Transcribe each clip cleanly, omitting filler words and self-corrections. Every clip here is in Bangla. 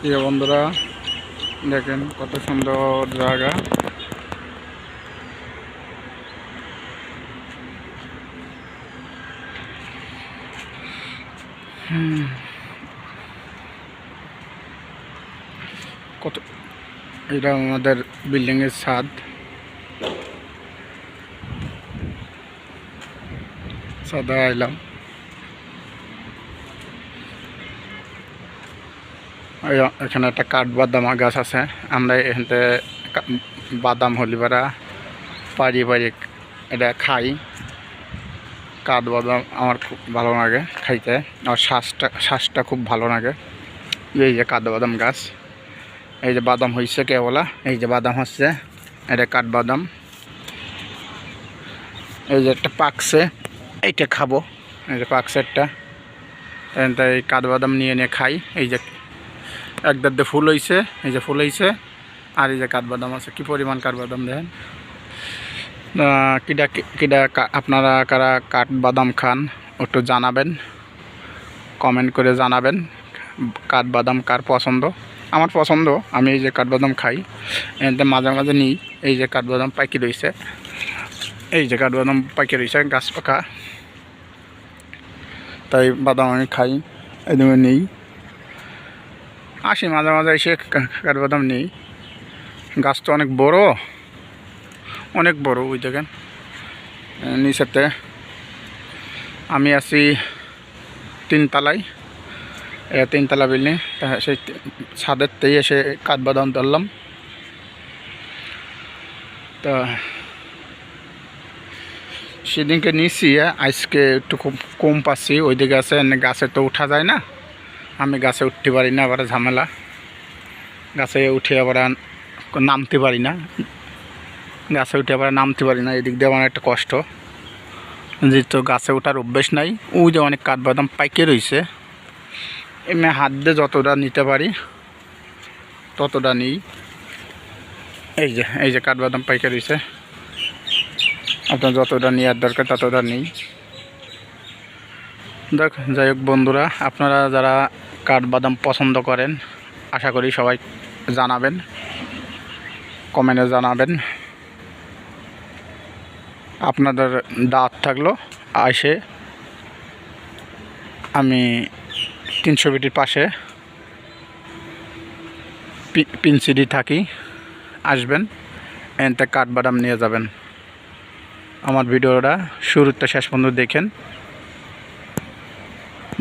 প্রিয় বন্ধুরা, দেখেন কত সুন্দর জায়গা। কত এটা আমাদের বিল্ডিং এর ছাদ। ছাদে আইলাম। এখানে একটা কাঠবাদাম গাছ আছে। আমরা এখানে বাদাম হলিবারা পারিবারিক এটা খাই। কাঠবাদাম আমার খুব ভালো লাগে খাইতে, আর শ্বাসটা খুব ভালো লাগে। এই যে কাঠবাদাম গাছ, এই যে বাদাম হয়েছে কেবলা, এই যে বাদাম হচ্ছে, এটা কাঠবাদাম। এই যে একটা পাকছে, এইটা খাবো। এই যে পাকছে একটা, এই কাঠবাদাম নিয়ে খাই। এই যে একদার ফুল হয়েছে, এই যে ফুল হয়েছে, আর এই যে কাঠবাদাম আছে। কি পরিমাণ কাঠবাদাম দেখেন। কিডা আপনারা কারা কাঠবাদাম খান একটু জানাবেন, কমেন্ট করে জানাবেন কাঠবাদাম কার পছন্দ। আমার পছন্দ, আমি এই যে কাঠবাদাম খাই। এতে মাঝে মাঝে নিই। এই যে কাঠবাদাম পাইকি রয়েছে, এই যে কাঠবাদাম পাইকি রয়েছে গাছ পাকা, তাই বাদাম আমি খাই। এই জন্য নিই, আসি মাঝে মাঝে এসে কাঠবাদাম নিই। গাছটা অনেক বড়, অনেক বড়। ওই দেখেন নিচেতে আমি আছি তিনতলায়, তিনতলা বিল্ডিং। সেই ছাদেরতেই এসে কাঠবাদাম ধরলাম। তা সেদিনকে নিয়েছি, আজকে একটু খুব কম পাচ্ছি। ওইদিকে আছে, গাছে তো উঠা যায় না, আমি গাছে উঠতে পারি না, আবার ঝামেলা। গাছে উঠে আবার নামতে পারি না, গাছে উঠে আবার নামতে পারি না। এদিক দিয়ে আমার একটা কষ্ট, যেহেতু গাছে ওঠার অভ্যেস নাই। ওই যে অনেক কাঠবাদাম পাইকে রয়েছে, এমনি হাত দিয়ে যতটা নিতে পারি ততটা নিই। এই যে কাঠবাদাম পাইকে রয়েছে, আপনার যতটা নেওয়ার দরকার ততটা নেই। যাই হোক বন্ধুরা, আপনারা যারা কাঠবাদাম পছন্দ করেন, আশা করি সবাই জানাবেন, কমেন্টে জানাবেন। আপনাদের দাঁত থাকলো এসে, আমি 300 ফিটের পাশে পিনসিডি থাকি, আসবেন, এতে কাঠবাদাম নিয়ে যাবেন। আমার ভিডিওটা শুরুতে শেষ পর্যন্ত দেখেন।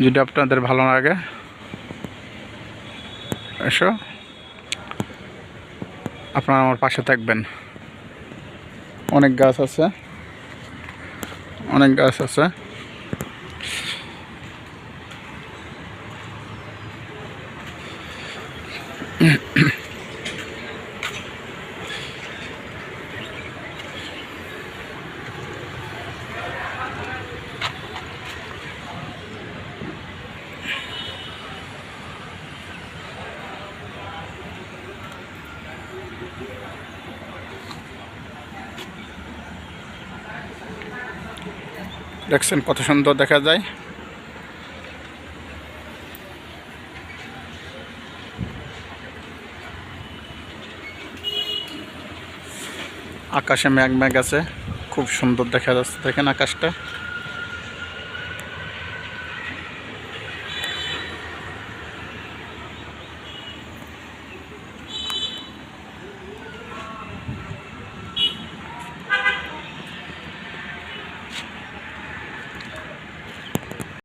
যদি আপনাদের ভালো লাগে এসো, আপনারা আমার পাশে থাকবেন। অনেক গাছ আছে, অনেক গাছ আছে। দেখছেন কত সুন্দর দেখা যায়। আকাশে মেঘ আছে, খুব সুন্দর দেখা যাচ্ছে। দেখেন আকাশটা।